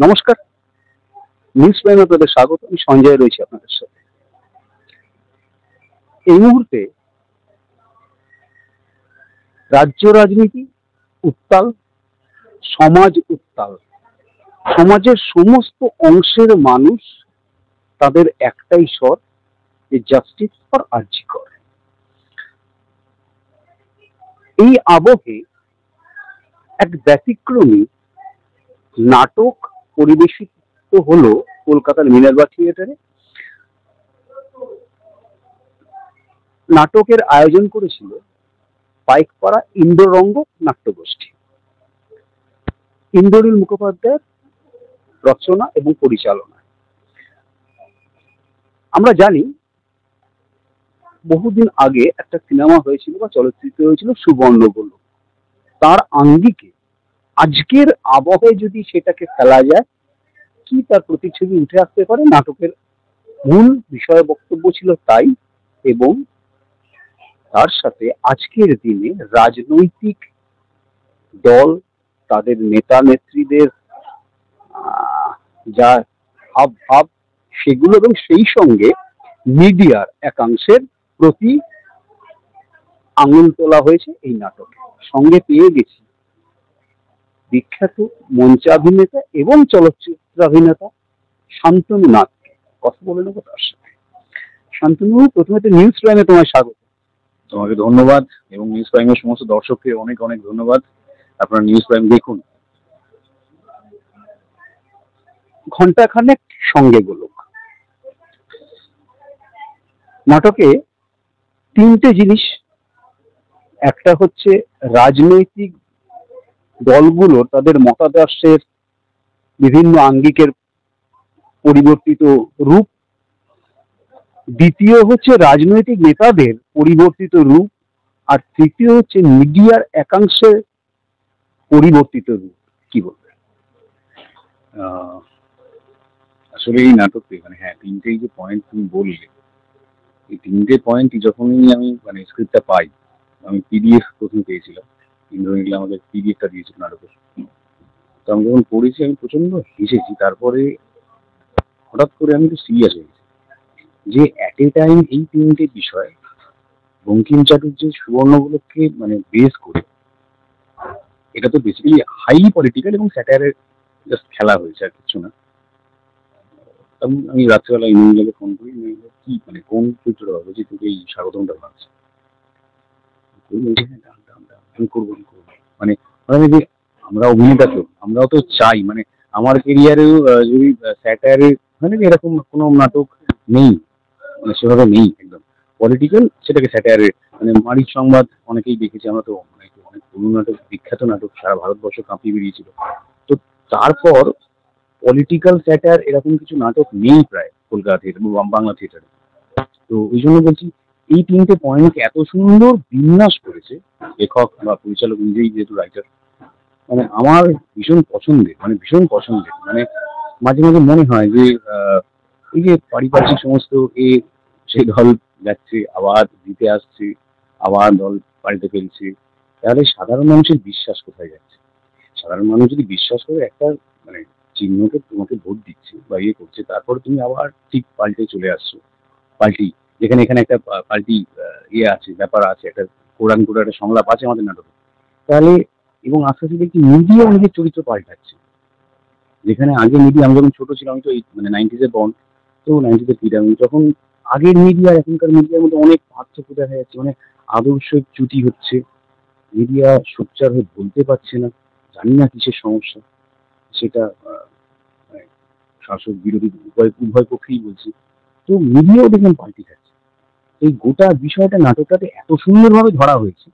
নমস্কার, নিউজ প্রাইমে আপনাদের স্বাগত। আমি সঞ্জয় রয়েছি আপনাদের সাথে। এই মুহূর্তে রাজ্য রাজনীতি উত্তাল, সমাজ উত্তাল। সমাজের সমস্ত অংশের মানুষ তাদের একটাই স্বর, যে জাস্টিস ফর আরজি কর। এই আবহে এক ব্যতিক্রমী নাটক পরিবেশিত হলো কলকাতার মিনার্ভা থিয়েটারে। নাটকের আয়োজন করেছিল পাইকপাড়া ইন্দ্ররঙ্গ নাট্যগোষ্ঠী। ইন্দ্রনীল মুখোপাধ্যায়ের রচনা এবং পরিচালনা। আমরা জানি বহুদিন আগে একটা সিনেমা হয়েছিল বা চলচ্চিত্র হয়েছিল সুবর্ণগোলক। তার আঙ্গিকে আজকের আবহে যদি সেটাকে ফেলা যায়, কি তার প্রতিচ্ছবি উঠে আসতে পারে? নাটকের মূল বিষয় বক্তব্য ছিল তাই, এবং তার সাথে আজকের দিনে রাজনৈতিক দল, তাদের নেতা নেত্রীদের যা হাব ভাব সেগুলো, এবং সেই সঙ্গে মিডিয়ার একাংশের প্রতি আঙুল তোলা হয়েছে এই নাটকে। সঙ্গে পেয়ে গেছি বিখ্যাত মঞ্চাভিনেতা এবং চলচ্চিত্রাভিনেতা শান্তনু নাথকে। কথা বলে নেবো তার সাথে। শান্তনু, প্রথমে তো নিউজ প্রাইমে তোমায় স্বাগত। তোমাকে ধন্যবাদ, এবং নিউজ প্রাইমের সমস্ত দর্শককে অনেক অনেক ধন্যবাদ। আপনারা নিউজ প্রাইম দেখুন। ঘন্টাখানেক সঙ্গে গোলক নাটকে তিনটে জিনিস। একটা হচ্ছে রাজনৈতিক দলগুলোর তাদের মতাদর্শের বিভিন্ন আঙ্গিকের পরিবর্তিত রূপ। দ্বিতীয় হচ্ছে রাজনৈতিক নেতাদের পরিবর্তিত রূপ। আর তৃতীয় হচ্ছে মিডিয়ার একাংশের পরিবর্তিত রূপ। কি বলবে? আসলে এই নাটকটি তিনটেই যে পয়েন্ট তুমি বললে, এই তিনটে পয়েন্টই যখনই আমি স্ক্রিপ্টটা পাই, আমি পিডিএফ প্রথমে পেয়েছিলাম। ইন্দ্রনীল আমাদের পিডিএফটা দিয়েছিল নাটকের। তো আমি যখন পড়েছি আমি প্রচন্ড হেসেছি। তারপরে হঠাৎ করে আমি একটু সিরিয়াস হয়ে গেছি যে অ্যাট এ টাইম এই তিনটে বিষয় বঙ্কিম চাটুর্যের সুবর্ণগোলককে বেস করে, এটা তো বেসিক্যালি হাই পলিটিক্যাল এবং স্যাটায়ারের জাস্ট খেলা হয়েছে, আর কিছু না। আমি রাত্রেবেলা ইন্দ্রনীলকে ফোন করি, কি কোন চরিত্রটা হবে যে তোকে এই স্বাগতমটা ভাবছে, আমি করবো। যে আমরা অভিনেতা তো, আমরাও তো চাই, আমার কেরিয়ারেও যদি স্যাটায়ারের এরকম কোনো নাটক নেই, সেভাবে নেই। একদম পলিটিক্যাল, সেটাকে স্যাটায়ারের মারিচ সংবাদ অনেকেই দেখেছি আমরা তো, অনেক পুরনো নাটক, বিখ্যাত নাটক, সারা ভারতবর্ষ কাঁপিয়ে বেরিয়েছিল। তো তারপর পলিটিক্যাল স্যাটায়ার এরকম কিছু নাটক নেই প্রায় কলকাতা থিয়েটার, বাংলা থিয়েটারে। তো ওই জন্য বলছি, এই তিনটে পয়েন্টকে এত সুন্দর বিন্যাস করেছে লেখক বা পরিচালক নিজেই, যেহেতু রাইটার, আমার ভীষণ পছন্দের, ভীষণ পছন্দের। মাঝে মাঝে মনে হয় যে এই যে পারিপার্শ্বিক সমস্ত সেই দল যাচ্ছে, আবার জিতে আসছে, আবার দল বাড়িতে ফেলছে, তাহলে সাধারণ মানুষের বিশ্বাস কোথায় যাচ্ছে? সাধারণ মানুষ যদি বিশ্বাস করে একটা চিহ্নকে তোমাকে ভোট দিচ্ছে বা করছে, তারপরে তুমি আবার ঠিক পাল্টে চলে আসছো, পাল্টি, যেখানে এখানে একটা পাল্টি আছে, ব্যাপার আছে, একটা কোরআন করে একটা সংলাপ আছে আমাদের নাটকে। তাহলে এবং আস্তে আস্তে দেখি মিডিয়া নিজের চরিত্র পাল্টাচ্ছে। যেখানে আগে মিডিয়া, আমি যখন ছোট ছিলাম, আমি তো এই 90s এর বর্ন, তো 90s এর পিরিয়ড, যখন আগের মিডিয়া এখনকার মিডিয়ার মধ্যে অনেক পার্থক্য দেখা যাচ্ছে। আদর্শ চ্যুতি হচ্ছে, মিডিয়া সোচ্চার হয়ে বলতে পারছে না, জানি না কিসের সমস্যা সেটা। শাসক বিরোধী উভয় পক্ষেই বলছি। তো মিডিয়াও দেখলাম পাল্টি খাচ্ছে। এই গোটা বিষয়টা নাটকটাতে এত সুন্দরভাবে ধরা হয়েছে,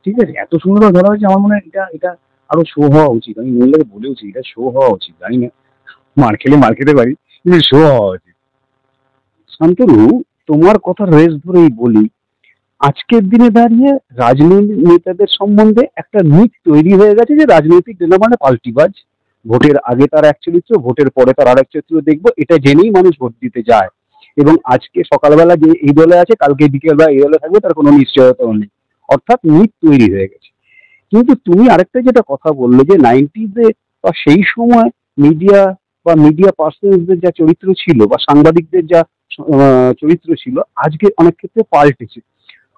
ঠিক আছে, এত সুন্দরভাবে ধরা হয়েছে। আমার মনে হয় এটা আরো শো হওয়া উচিত। আমি মহিলাকে বলেওছি এটা শো হওয়া উচিত। জানি না, মার খেলে মার খেতে পারি, কিন্তু শো হওয়া উচিত। শান্তনু, তোমার কথা রেস ধরেই বলি, আজকের দিনে দাঁড়িয়ে রাজনৈতিক নেতাদের সম্বন্ধে একটা মিথ তৈরি হয়ে গেছে যে রাজনৈতিক নেতা মানে পাল্টিবাজ। ভোটের আগে তার এক চরিত্র, ভোটের পরে তার আরেক চরিত্র দেখবো, এটা জেনেই মানুষ ভোট দিতে যায়। এবং আজকে সকালবেলা যে এই দলে আছে, কালকে বিকেলবেলা এই দলে থাকবে, তার কোনো নিশ্চয়তাও নেই। অর্থাৎ মিথ তৈরি হয়ে গেছে। কিন্তু তুমি আরেকটা যেটা কথা বললে, যে 90s বা সেই সময় মিডিয়া বা মিডিয়া পার্সনদের যা চরিত্র ছিল বা সাংবাদিকদের যা চরিত্র ছিল আজকে অনেক ক্ষেত্রে পাল্টেছে।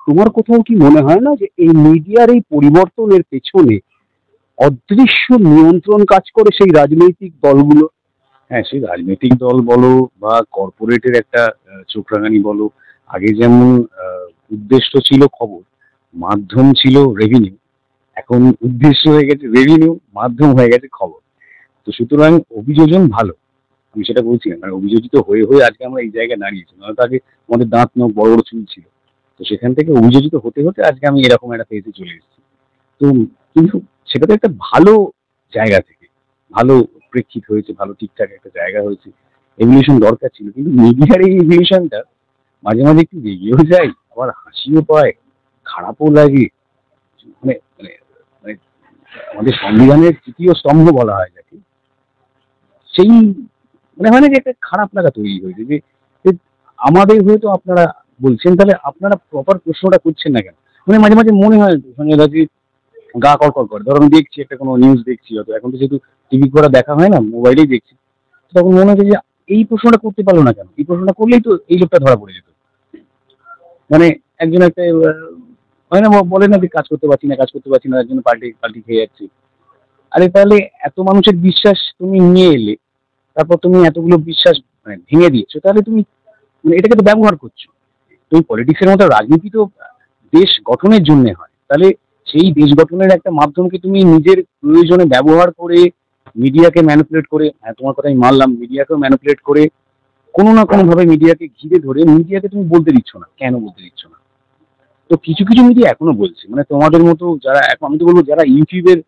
তোমার কোথাও কি মনে হয় না যে এই মিডিয়ার এই পরিবর্তনের পেছনে অদৃশ্য নিয়ন্ত্রণ কাজ করে সেই রাজনৈতিক দলগুলো? হ্যাঁ, সেই রাজনৈতিক দল বলো বা কর্পোরেটের একটা চোখ রাঙানি বলো, আগে যেমন উদ্দেশ্য ছিল খবর, মাধ্যম ছিল রেভিনিউ, এখন উদ্দেশ্য হয়ে গেছে রেভিনিউ, মাধ্যম হয়ে গেছে খবর। তো সুতরাং অভিযোজন ভালো, আমি সেটা বলছি না, মানে অভিযোজিত হয়ে হয়ে আজকে আমরা এই জায়গায় দাঁড়িয়েছি, নয়তো আগে আমাদের দাঁত নখ বড় বড় চুল ছিল। তো সেখান থেকে অভিযোজিত হতে হতে আজকে আমি এরকম একটা ফেজে চলে এসেছি। তো কিন্তু সেটা তো একটা ভালো জায়গা থেকে, ভালো প্রেক্ষিত হয়েছে, ভালো ঠিকঠাক একটা জায়গা হয়েছে। এভলিউশন দরকার ছিল, কিন্তু মিডিয়ার এই এভলিউশনটা মাঝে মাঝে একটু রেগেও যায়, আবার হাসিও পায়, খারাপও লাগে। মানে মানে মানে আমাদের সংবিধানের তৃতীয় স্তম্ভ বলা হয় যাকে, সেই মানে হয় না যে একটা খারাপ লাগা তৈরি হয়েছে যে যে আমাদের হয়তো আপনারা বলছেন, তাহলে আপনারা প্রপার প্রশ্নটা করছেন না কেন? মানে মাঝে মাঝে মনে হয় সঞ্জয় দা যে গা কড়কড় করে। ধরো আমি দেখছি একটা কোনো নিউজ দেখছি, হয়তো এখন তো যেহেতু টিভি করা দেখা হয় না, মোবাইলেই দেখছি, তো তখন মনে হচ্ছে যে এই প্রশ্নটা করতে পারলো না কেন? এই প্রশ্নটা করলেই তো এই লোকটা ধরা পড়ে যেত। মানে একজন একটা হয় না, বলে না যে কাজ করতে পারছি না, কাজ করতে পারছি না, একজন পাল্টি পাল্টি খেয়ে যাচ্ছে। আরে তাহলে এত মানুষের বিশ্বাস তুমি নিয়ে এলে, তারপর তুমি এতগুলো বিশ্বাস মানে ভেঙে দিয়েছো, তাহলে তুমি মানে এটাকে তো ব্যবহার করছো। তুমি পলিটিক্সের মতো রাজনীতি তো দেশ গঠনের জন্য হয়, তাহলে সেই দেশ গঠনের একটা মাধ্যমকে তুমি নিজের প্রয়োজনে ব্যবহার করে, মিডিয়াকে ম্যানিপুলেট করে, হ্যাঁ তোমার কথা আমি মানলাম, মিডিয়াকেও ম্যানিপুলেট করে কোনো না কোনো ভাবে মিডিয়াকে ঘিরে ধরে মিডিয়াকে তুমি বলতে দিচ্ছ না, কেন বলতে দিচ্ছ না? তো কিছু কিছু মিডিয়া এখনো বলছে, মানে তোমাদের মতো যারা, এখন আমি তো বলবো যারা ইউটিউবের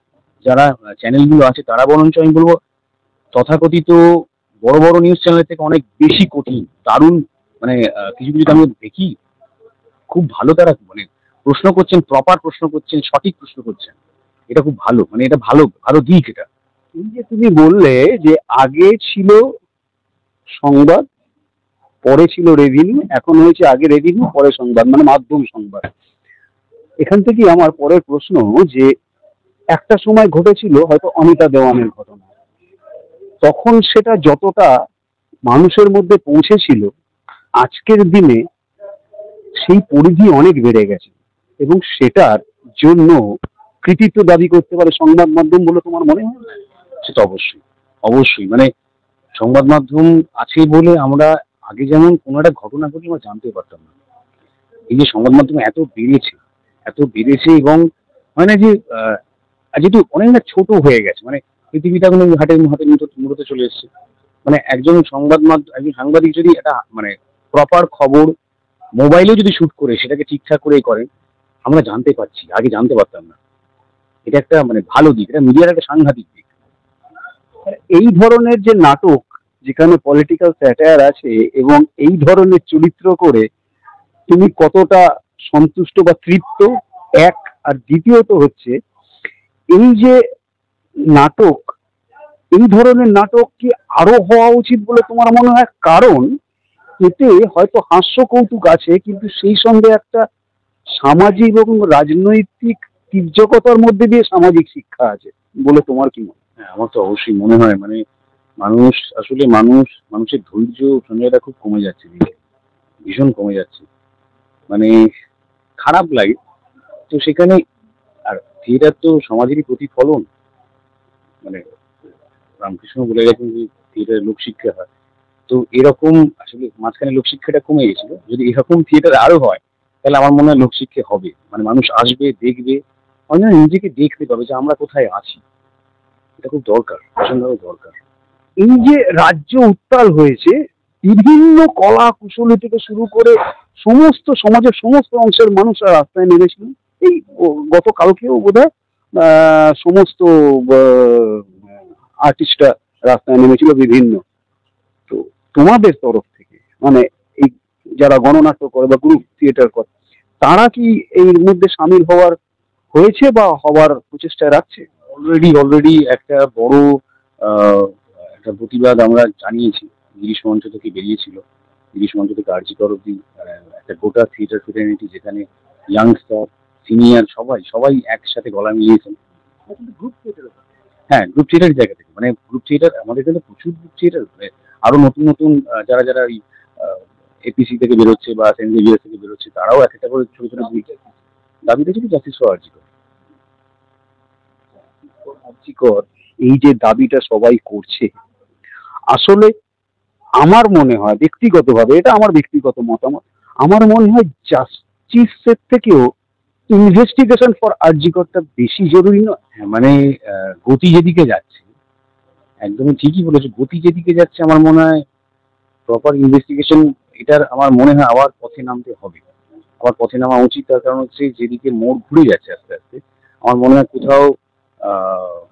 যারা চ্যানেলগুলো আছে, তারা বরঞ্চ আমি বলবো তথাকথিত বড় বড় নিউজ চ্যানেলের থেকে অনেক বেশি কঠিন, দারুণ, মানে কিছু কিছু আমি দেখি খুব ভালো, তারা মানে প্রশ্ন করছেন, প্রপার প্রশ্ন করছেন, সঠিক প্রশ্ন করছেন। এটা খুব ভালো, মানে এটা ভালো ভালো দিক এটা। এই যে তুমি বললে যে আগে ছিল সংবাদ, পরে ছিল রেভিনিউ, এখন হয়েছে আগে রেভিনিউ পরে সংবাদ, মানে মাধ্যম সংবাদ। এখান থেকেই আমার পরের প্রশ্ন যে একটা সময় ঘটেছিল হয়তো অনিতা দেওয়ানের ঘটনা, তখন সেটা যতটা মানুষের মধ্যে পৌঁছেছিল, আজকের দিনে সেই পরিধি অনেক বেড়ে গেছে এবং সেটার জন্য কৃতিত্ব দাবি করতে পারে সংবাদ মাধ্যম বলে তোমার মনে হয়? সেটা অবশ্যই, অবশ্যই, মানে সংবাদ মাধ্যম আছে বলে আমরা আগে যেমন কোনো একটা ঘটনা ঘটলে আমরা জানতে পারতাম না, এই যে সংবাদ মাধ্যম এত বেড়েছে, এত বেড়েছে, এবং হয় না যে যেহেতু অনেক না ছোট হয়ে গেছে, মানে পৃথিবীটা কোনো হাটের হাতে মুঠোতে চলে এসেছে। মানে একজন সংবাদ মাধ্যম, একজন সাংবাদিক যদি একটা মানে প্রপার খবর মোবাইলেও যদি শুট করে সেটাকে ঠিকঠাক করেই করেন, আমরা জানতে পারছি, আগে জানতে পারতাম না। এটা একটা মানে ভালো দিক, এটা মিডিয়ার একটা সাংঘাতিক দিক। এই ধরনের যে নাটক যেখানে পলিটিক্যাল স্যাটায়ার আছে এবং এই ধরনের চরিত্র করে তুমি কতটা সন্তুষ্ট বা তৃপ্ত, এক? আর দ্বিতীয়ত হচ্ছে এই যে নাটক, এই ধরনের নাটক কি আরো হওয়া উচিত বলে তোমার মনে হয়? কারণ এতে হয়তো হাস্য কৌতুক আছে, কিন্তু সেই সঙ্গে একটা সামাজিক এবং রাজনৈতিক তির্যকতার মধ্যে দিয়ে সামাজিক শিক্ষা আছে বলে তোমার কি মনে হয়? হ্যাঁ, আমার তো অবশ্যই মনে হয়, মানে মানুষ আসলে মানুষের ধৈর্য সঞ্জয়টা খুব কমে যাচ্ছে দিনে, ভীষণ কমে যাচ্ছে, মানে খারাপ লাগে। তো সেখানে আর থিয়েটার তো সমাজেরই প্রতিফলন, মানে রামকৃষ্ণ বলে গেছেন যে থিয়েটারে লোকশিক্ষা হয়। তো এরকম আসলে মাঝখানে লোকশিক্ষাটা কমে গেছিল, যদি এরকম থিয়েটার আরো হয় তাহলে আমার মনে হয় লোকশিক্ষা হবে, মানে মানুষ আসবে, দেখবে, অনেক নিজেকে দেখতে পাবে যে আমরা কোথায় আছি। এটা খুব দরকার, ভীষণভাবে দরকার। এই যে রাজ্য উত্তাল হয়েছে, বিভিন্ন কলা কুশলী থেকে শুরু করে সমস্ত সমাজের সমস্ত অংশের মানুষরা রাস্তায় নেমেছিলেন। এই গতকালকেও বোধহয় সমস্ত আর্টিস্টরা রাস্তায় নেমেছিল বিভিন্ন। তো তোমাদের তরফ থেকে মানে এই যারা গণনাট্য করে বা গ্রুপ থিয়েটার করে, তারা কি এর মধ্যে সামিল হওয়ার হয়েছে বা হওয়ার প্রচেষ্টায় রাখছে? অলরেডি একটা বড় আহ, একটা প্রতিবাদ আমরা জানিয়েছি, গিরিশ মঞ্চ থেকে বেরিয়েছিল, গিরিশ মঞ্চ থেকে আর্জিকর অব্দি একটা গোটা থিয়েটার ফ্রেটার্নিটি, যেখানে ইয়াংস্টার সিনিয়র সবাই সবাই একসাথে গলা মিলিয়েছেন। গ্রুপ থিয়েটার হ্যাঁ, গ্রুপ থিয়েটার জায়গা থেকে, মানে গ্রুপ থিয়েটার আমাদের এখানে প্রচুর গ্রুপ থিয়েটার, আরো নতুন নতুন যারা যারা ওই এপিসি থেকে বেরোচ্ছে বা সেন্ট জেভিয়ার্স থেকে বেরোচ্ছে, তারাও এক একটা করে ছোট ছোট গ্রুপ দাবিটা ছিল জাস্টিস ফর আরজিকর। আর্জিকর, এই যে দাবিটা সবাই করছে, আসলে আমার মনে হয় ব্যক্তিগতভাবে, এটা আমার ব্যক্তিগত মতামত, আমার মনে হয় জাস্টিসের থেকেও ইনভেস্টিগেশন ফর আরজিকরটা বেশি জরুরি নয়? হ্যাঁ, মানে গতি যেদিকে যাচ্ছে, একদমই ঠিকই বলেছো, গতি যেদিকে যাচ্ছে আমার মনে হয় প্রপার ইনভেস্টিগেশন, এটার আমার মনে হয় আবার পথে নামতে হবে, আবার পথে নামা উচিত। তার কারণ হচ্ছে যেদিকে মোড় ঘুরে যাচ্ছে আস্তে আস্তে, আমার মনে হয় কোথাও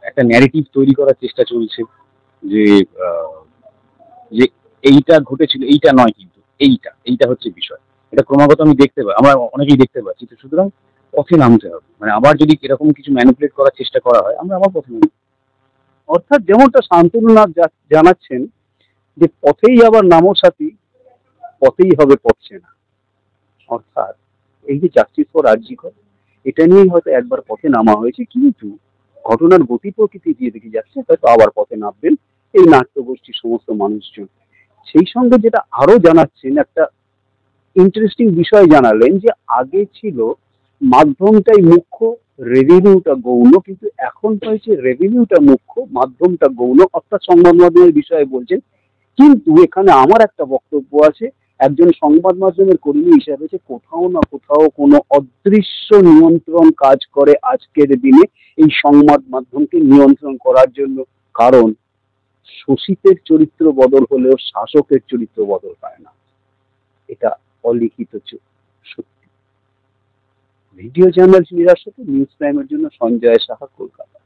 একটা ন্যারেটিভ তৈরি করার চেষ্টা চলছে যে যে এইটা ঘটেছিল, এইটা নয়, কিন্তু এইটা এইটা হচ্ছে বিষয়। এটা ক্রমাগত আমি দেখতে পাই, আমরা অনেকেই দেখতে পাচ্ছি। তো সুতরাং পথে নামতে হবে, মানে আবার যদি এরকম কিছু ম্যানিপুলেট করার চেষ্টা করা হয়, আমরা আবার পথে নামবো। অর্থাৎ যেমনটা শান্তনুনাথ জানাচ্ছেন যে পথেই আবার নামো সাথী, পথেই হবে পথ চেনা। অর্থাৎ এই যে জাস্টিস ফর আরজিকর, এটা নিয়েই হয়তো একবার পথে নামা হয়েছে, কিন্তু ঘটনার গতি প্রকৃতি দিয়ে দেখে যাচ্ছে হয়তো আবার পথে নামবেন এই নাট্যগোষ্ঠীর সমস্ত মানুষজন। সেই সঙ্গে যেটা আরো জানাচ্ছেন, একটা ইন্টারেস্টিং বিষয় জানালেন যে আগে ছিল মাধ্যমটাই মুখ্য, রেভিনিউটা গৌণ, কিন্তু এখন হয়েছে রেভিনিউটা মুখ্য, মাধ্যমটা গৌণ, অর্থাৎ সংবাদ মাধ্যমের বিষয়ে বলছেন। কিন্তু এখানে আমার একটা বক্তব্য আছে, একজন সংবাদ মাধ্যমের কর্মী হিসাবে, যে কোথাও না কোথাও কোনো অদৃশ্য নিয়ন্ত্রণ কাজ করে আজকের দিনে এই সংবাদ মাধ্যমকে নিয়ন্ত্রণ করার জন্য। কারণ শোষিতের চরিত্র বদল হলেও শাসকের চরিত্র বদল হয় না, এটা অলিখিত সত্যি। ভিডিও জার্নাল নিউজ প্রাইমের জন্য সঞ্জয় সাহা, কলকাতা।